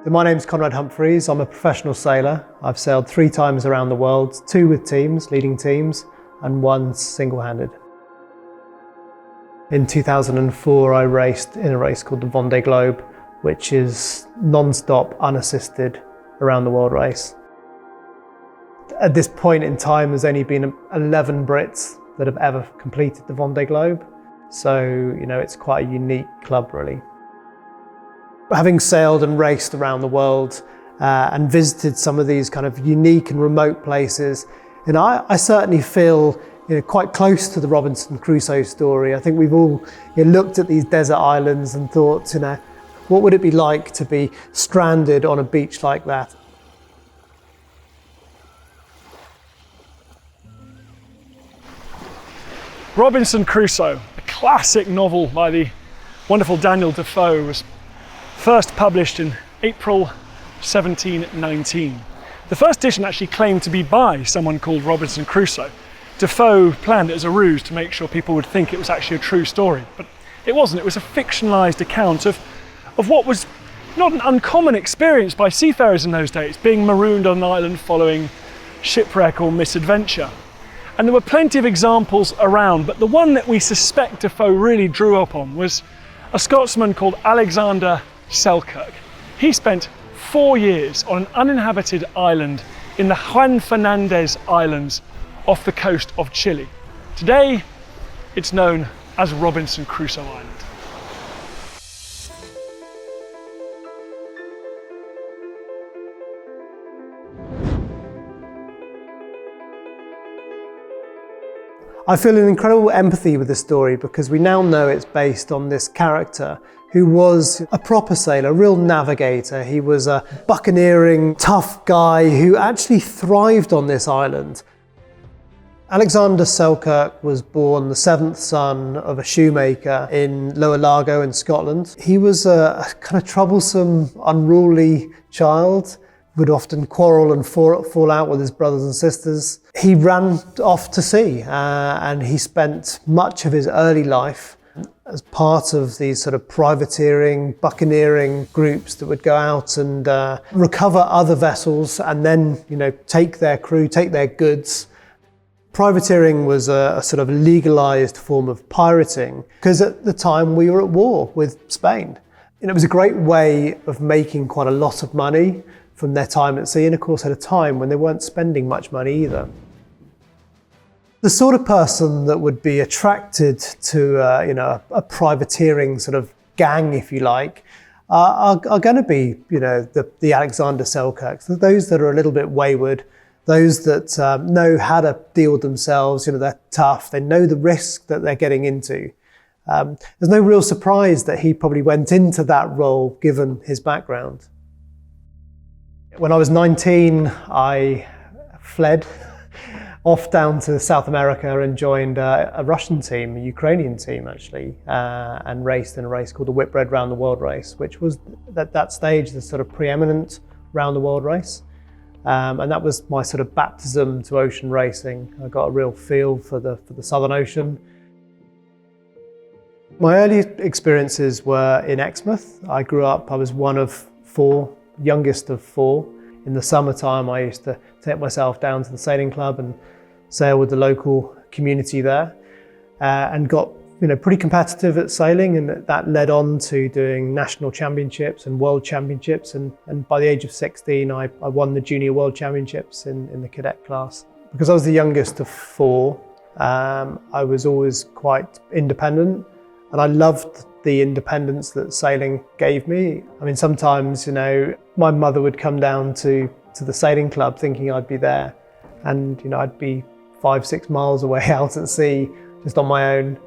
My name's Conrad Humphreys. I'm a professional sailor. I've sailed 3 times around the world, 2 with teams, leading teams, and 1 single-handed. In 2004, I raced in a race called the Vendée Globe, which is non-stop, unassisted, around the world race. At this point in time, there's only been 11 Brits that have ever completed the Vendée Globe. So, it's quite a unique club, really. Having sailed and raced around the world and visited some of these kind of unique and remote places, I certainly feel quite close to the Robinson Crusoe story. I think we've all looked at these desert islands and thought, what would it be like to be stranded on a beach like that? Robinson Crusoe, a classic novel by the wonderful Daniel Defoe, was first published in April 1719. The first edition actually claimed to be by someone called Robinson Crusoe. Defoe planned it as a ruse to make sure people would think it was actually a true story, but it wasn't. It was a fictionalized account of what was not an uncommon experience by seafarers in those days, being marooned on an island following shipwreck or misadventure. And there were plenty of examples around, but the one that we suspect Defoe really drew upon was a Scotsman called Alexander Selkirk. He spent 4 years on an uninhabited island in the Juan Fernandez Islands off the coast of Chile. Today, it's known as Robinson Crusoe Island. I feel an incredible empathy with this story because we now know it's based on this character who was a proper sailor, a real navigator. He was a buccaneering, tough guy who actually thrived on this island. Alexander Selkirk was born the 7th son of a shoemaker in Lower Largo in Scotland. He was a kind of troublesome, unruly child, would often quarrel and fall out with his brothers and sisters. He ran off to sea and he spent much of his early life as part of these sort of privateering, buccaneering groups that would go out and recover other vessels and then, take their crew, take their goods. Privateering was a sort of legalized form of pirating because at the time we were at war with Spain. It was a great way of making quite a lot of money from their time at sea, and of course at a time when they weren't spending much money either. The sort of person that would be attracted to a privateering sort of gang, if you like, are going to be the Alexander Selkirks, those that are a little bit wayward, those that know how to deal with themselves. They're tough, they know the risk that they're getting into. There's no real surprise that he probably went into that role given his background. When I was 19, I fled off down to South America and joined a Russian team, a Ukrainian team actually, and raced in a race called the Whitbread Round the World Race, which was at that stage the sort of preeminent round the world race. And that was my sort of baptism to ocean racing. I got a real feel for the Southern Ocean. My early experiences were in Exmouth. I was one of 4, youngest of 4. In the summertime, I used to take myself down to the sailing club and sail with the local community there, and got pretty competitive at sailing, and that led on to doing national championships and world championships, and by the age of 16 I won the junior world championships in the cadet class. Because I was the youngest of 4, I was always quite independent, and I loved the independence that sailing gave me. I mean, sometimes, my mother would come down to the sailing club thinking I'd be there, and I'd be 5-6 miles away out at sea, just on my own.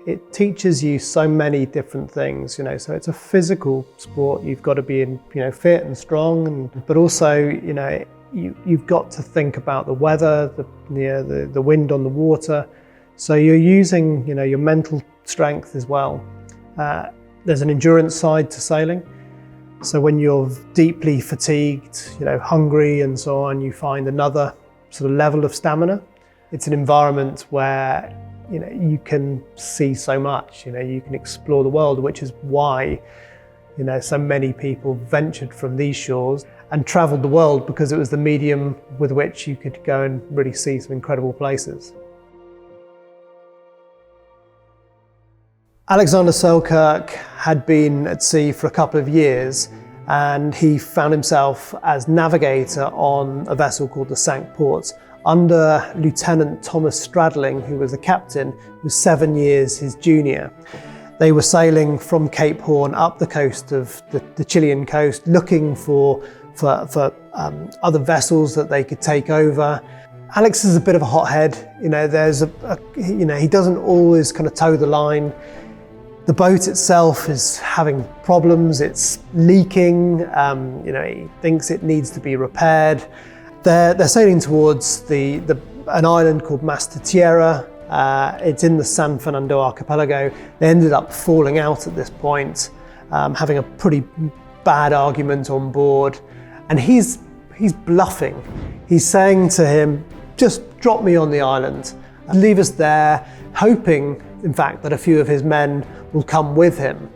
It teaches you so many different things, so it's a physical sport. You've got to be fit and strong, but also, you've got to think about the weather, the wind on the water. So you're using, your mental strength as well. There's an endurance side to sailing. So when you're deeply fatigued, hungry and so on, you find another sort of level of stamina. It's an environment where, you can see so much, you can explore the world, which is why So many people ventured from these shores and travelled the world because it was the medium with which you could go and really see some incredible places. Alexander Selkirk had been at sea for a couple of years, and he found himself as navigator on a vessel called the Cinque Ports under Lieutenant Thomas Stradling, who was the captain, who was 7 years his junior. They were sailing from Cape Horn up the coast of the Chilean coast, looking for other vessels that they could take over. Alex is a bit of a hothead. He doesn't always kind of toe the line. The boat itself is having problems. It's leaking. He thinks it needs to be repaired. They're sailing towards an island called Tierra. It's in the San Fernando archipelago. They ended up falling out at this point, having a pretty bad argument on board. And he's bluffing. He's saying to him, just drop me on the island, leave us there, hoping, in fact, that a few of his men will come with him.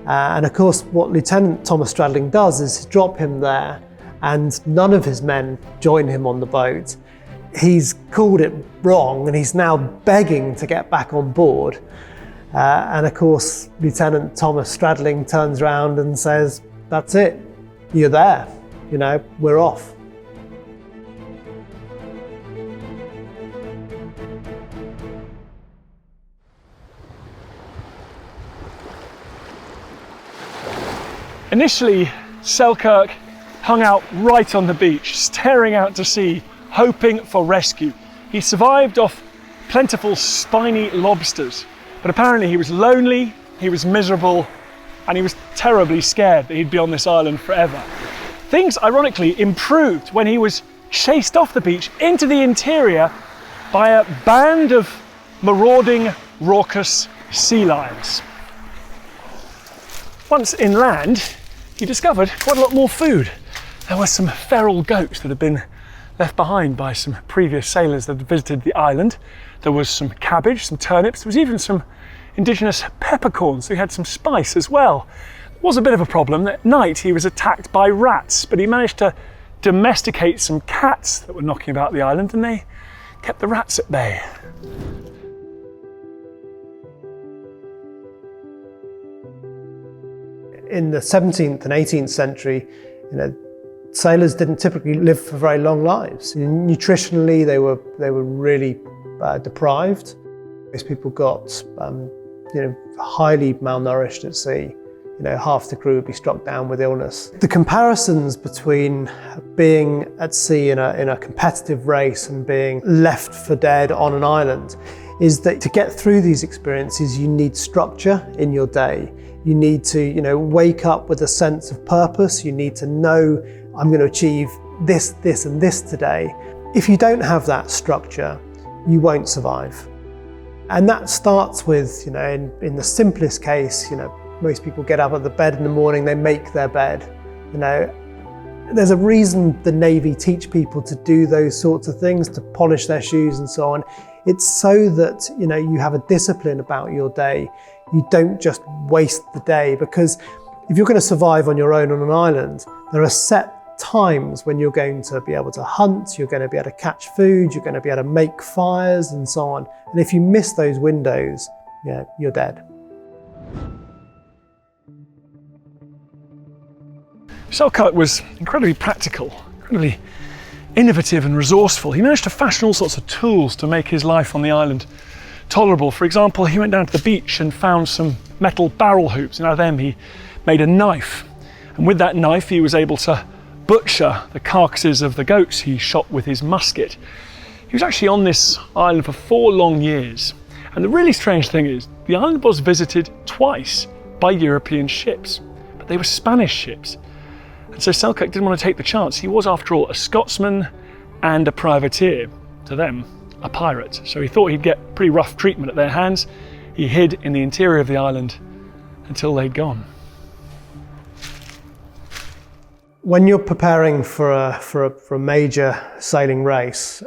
And of course, what Lieutenant Thomas Stradling does is drop him there, and none of his men join him on the boat. He's called it wrong, and he's now begging to get back on board. And of course, Lieutenant Thomas Stradling turns around and says, "That's it, you're there, we're off." Initially, Selkirk hung out right on the beach, staring out to sea, hoping for rescue. He survived off plentiful spiny lobsters, but apparently he was lonely, he was miserable, and he was terribly scared that he'd be on this island forever. Things, ironically, improved when he was chased off the beach into the interior by a band of marauding, raucous sea lions. Once inland, he discovered quite a lot more food. There were some feral goats that had been left behind by some previous sailors that had visited the island. There was some cabbage, some turnips, there was even some indigenous peppercorns, so he had some spice as well. It was a bit of a problem. At night he was attacked by rats, but he managed to domesticate some cats that were knocking about the island, and they kept the rats at bay. In the 17th and 18th century, sailors didn't typically live for very long lives. Nutritionally, they were really deprived. Most people got highly malnourished at sea. Half the crew would be struck down with illness. The comparisons between being at sea in a competitive race and being left for dead on an island is that to get through these experiences, you need structure in your day. You need to, wake up with a sense of purpose. You need to know, I'm going to achieve this, this, and this today. If you don't have that structure, you won't survive. And that starts with, in the simplest case, most people get up at the bed in the morning, they make their bed. There's a reason the Navy teach people to do those sorts of things, to polish their shoes and so on. It's so that, you have a discipline about your day. You don't just waste the day, because if you're going to survive on your own on an island, there are set times when you're going to be able to hunt, you're going to be able to catch food, you're going to be able to make fires and so on. And if you miss those windows, you're dead. Selkirk was incredibly practical, incredibly innovative and resourceful. He managed to fashion all sorts of tools to make his life on the island tolerable. For example, he went down to the beach and found some metal barrel hoops, and out of them he made a knife. And with that knife he was able to butcher the carcasses of the goats he shot with his musket. He was actually on this island for 4 long years. And the really strange thing is, the island was visited twice by European ships, but they were Spanish ships. And so Selkirk didn't want to take the chance. He was, after all, a Scotsman and a privateer. To them, a pirate. So he thought he'd get pretty rough treatment at their hands. He hid in the interior of the island until they'd gone. When you're preparing for a major sailing race,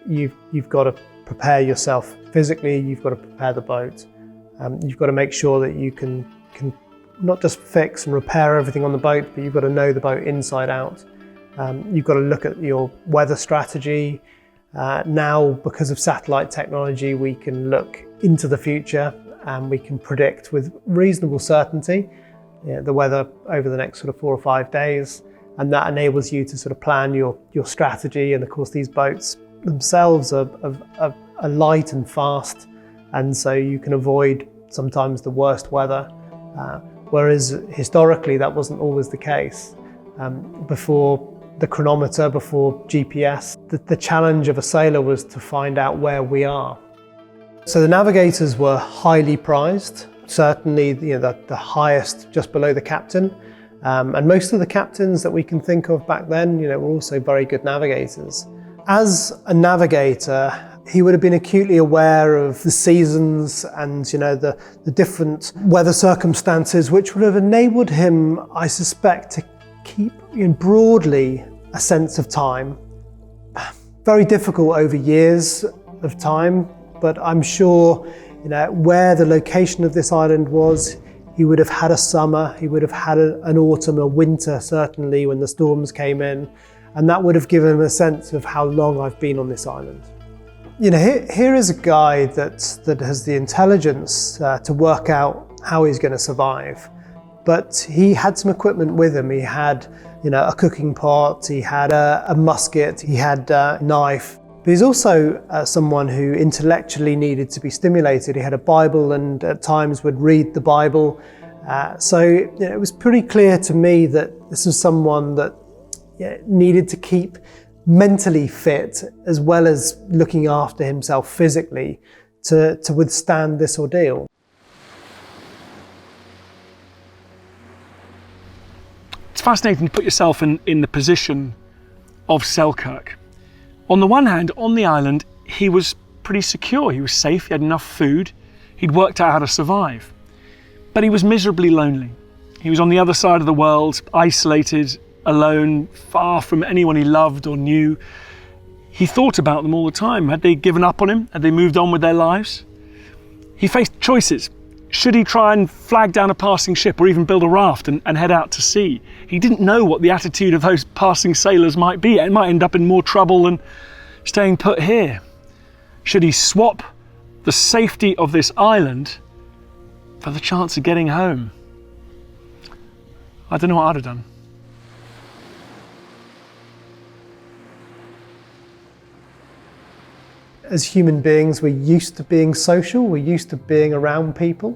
you've got to prepare yourself physically. You've got to prepare the boat. You've got to make sure that you can not just fix and repair everything on the boat, but you've got to know the boat inside out. You've got to look at your weather strategy. Now, because of satellite technology, we can look into the future and we can predict with reasonable certainty the weather over the next sort of 4 or 5 days. And that enables you to sort of plan your strategy. And of course, these boats themselves are light and fast. And so you can avoid sometimes the worst weather. Whereas historically, that wasn't always the case. Before the chronometer, before GPS, the challenge of a sailor was to find out where we are. So the navigators were highly prized, certainly the highest just below the captain. And most of the captains that we can think of back then, were also very good navigators. As a navigator, he would have been acutely aware of the seasons and the different weather circumstances, which would have enabled him, I suspect, to keep broadly a sense of time. Very difficult over years of time, but I'm sure where the location of this island was, he would have had a summer, he would have had an autumn, a winter certainly when the storms came in, and that would have given him a sense of how long I've been on this island. Here is a guy that has the intelligence to work out how he's going to survive. But he had some equipment with him. He had, a cooking pot, he had a musket, he had a knife. But he's also someone who intellectually needed to be stimulated. He had a Bible and at times would read the Bible. So it was pretty clear to me that this was someone that needed to keep mentally fit as well as looking after himself physically to withstand this ordeal. It's fascinating to put yourself in the position of Selkirk. On the one hand, on the island, he was pretty secure. He was safe, he had enough food, he'd worked out how to survive. But he was miserably lonely. He was on the other side of the world, isolated, alone, far from anyone he loved or knew. He thought about them all the time. Had they given up on him? Had they moved on with their lives? He faced choices. Should he try and flag down a passing ship or even build a raft and head out to sea? He didn't know what the attitude of those passing sailors might be. It might end up in more trouble than staying put here. Should he swap the safety of this island for the chance of getting home? I don't know what I'd have done. As human beings, we're used to being social, we're used to being around people.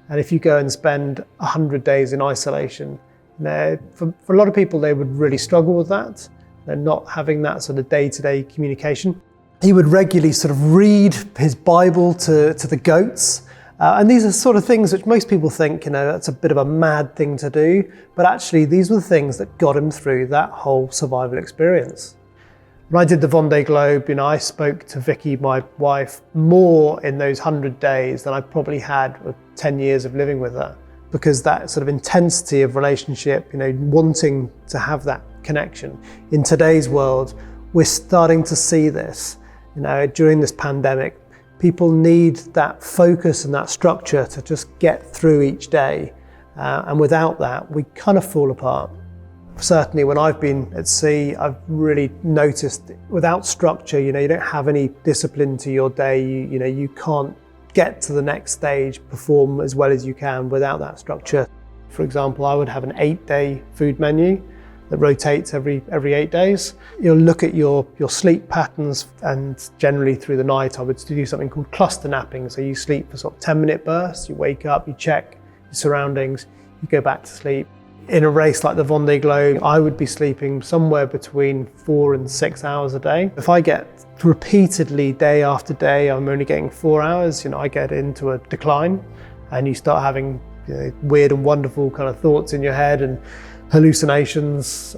And if you go and spend 100 days in isolation, for a lot of people, they would really struggle with that. They're not having that sort of day-to-day communication. He would regularly sort of read his Bible to the goats. And these are sort of things which most people think, that's a bit of a mad thing to do. But actually, these were the things that got him through that whole survival experience. When I did the Vendée Globe, I spoke to Vicky, my wife, more in those 100 days than I probably had with 10 years of living with her. Because that sort of intensity of relationship, wanting to have that connection. In today's world, we're starting to see this. During this pandemic, people need that focus and that structure to just get through each day. And without that, we kind of fall apart. Certainly when I've been at sea, I've really noticed without structure, you don't have any discipline to your day. You can't get to the next stage, perform as well as you can without that structure. For example, I would have an 8-day food menu that rotates every 8 days. You'll look at your sleep patterns, and generally through the night I would do something called cluster napping. So you sleep for sort of 10-minute bursts, you wake up, you check your surroundings, you go back to sleep. In a race like the Vendée Globe, I would be sleeping somewhere between 4 and 6 hours a day. If I get repeatedly day after day, I'm only getting 4 hours, I get into a decline and you start having weird and wonderful kind of thoughts in your head, and hallucinations,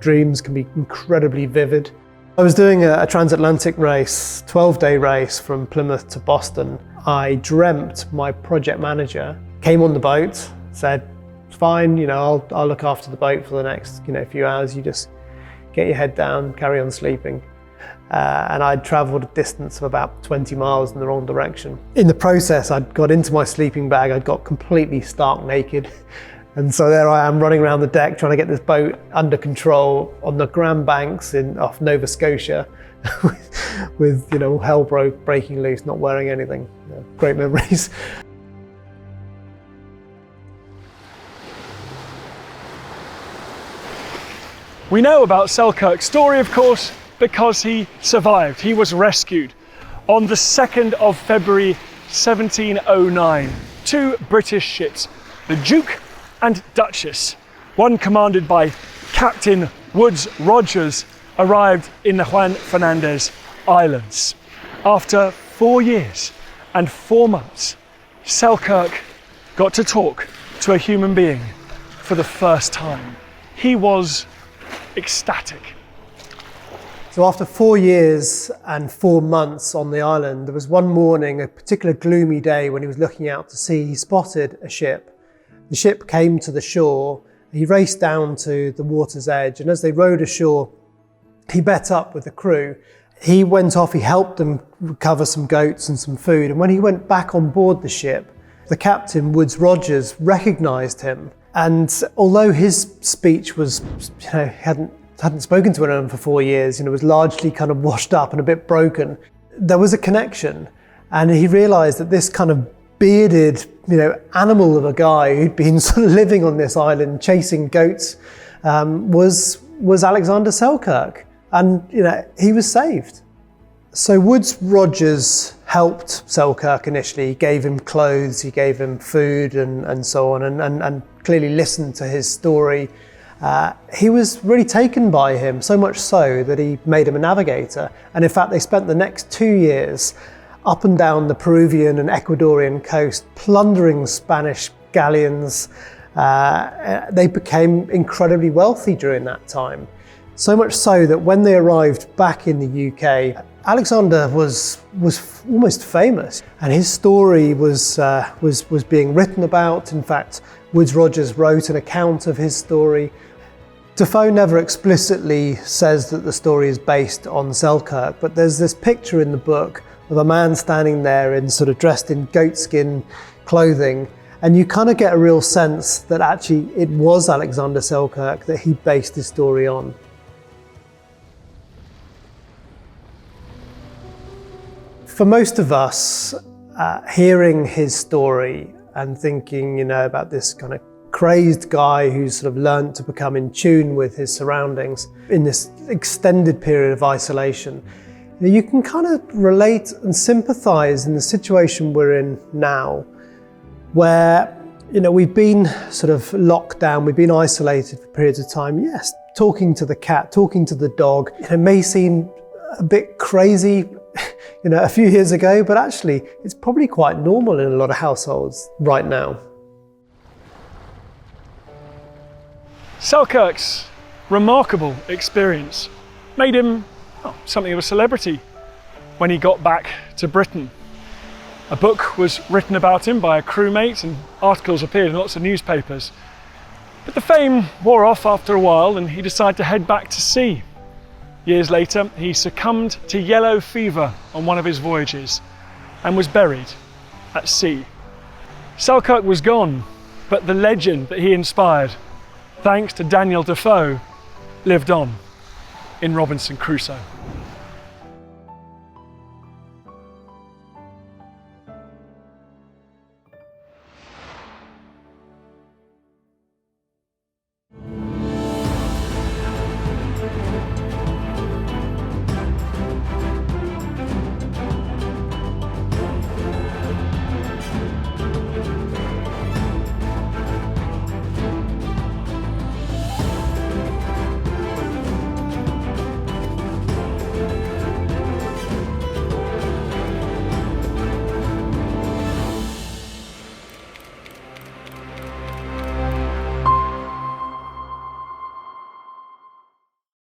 dreams can be incredibly vivid. I was doing a transatlantic race, 12-day race from Plymouth to Boston. I dreamt my project manager came on the boat, said, "It's fine, I'll look after the boat for the next, few hours. You just get your head down, carry on sleeping." and I'd travelled a distance of about 20 miles in the wrong direction. In the process, I'd got into my sleeping bag, I'd got completely stark naked, and so there I am running around the deck trying to get this boat under control on the Grand Banks off Nova Scotia with hell breaking loose, not wearing anything. Great memories. We know about Selkirk's story, of course, because he survived. He was rescued on the 2nd of February 1709. Two British ships, the Duke and Duchess, one commanded by Captain Woodes Rogers, arrived in the Juan Fernandez Islands. After 4 years and 4 months, Selkirk got to talk to a human being for the first time. He was ecstatic. So after 4 years and 4 months on the island, there was one morning, a particular gloomy day, when he was looking out to sea, he spotted a ship. The ship came to the shore. He raced down to the water's edge, and as they rowed ashore, he met up with the crew. He went off, he helped them recover some goats and some food, and when he went back on board the ship, the captain, Woodes Rogers, recognised him. And although his speech was, hadn't spoken to anyone for 4 years, was largely kind of washed up and a bit broken, there was a connection. And he realised that this kind of bearded, animal of a guy who'd been sort of living on this island chasing goats was Alexander Selkirk. And, he was saved. So Woodes Rogers helped Selkirk initially. He gave him clothes, he gave him food and so on, and clearly listened to his story. He was really taken by him, so much so that he made him a navigator. And in fact, they spent the next 2 years up and down the Peruvian and Ecuadorian coast, plundering Spanish galleons. They became incredibly wealthy during that time. So much so that when they arrived back in the UK, Alexander was almost famous, and his story was being written about. In fact, Woodes Rogers wrote an account of his story. Defoe never explicitly says that the story is based on Selkirk, but there's this picture in the book of a man standing there dressed in goatskin clothing, and you kind of get a real sense that actually it was Alexander Selkirk that he based his story on. For most of us, hearing his story and thinking, about this kind of crazed guy who's sort of learned to become in tune with his surroundings in this extended period of isolation, you can kind of relate and sympathize in the situation we're in now, where, we've been sort of locked down, we've been isolated for periods of time. Yes, talking to the cat, talking to the dog, it may seem a bit crazy, a few years ago, but actually it's probably quite normal in a lot of households right now. Selkirk's remarkable experience made him something of a celebrity when he got back to Britain. A book was written about him by a crewmate and articles appeared in lots of newspapers. But the fame wore off after a while and he decided to head back to sea. Years later, he succumbed to yellow fever on one of his voyages and was buried at sea. Selkirk was gone, but the legend that he inspired, thanks to Daniel Defoe, lived on in Robinson Crusoe.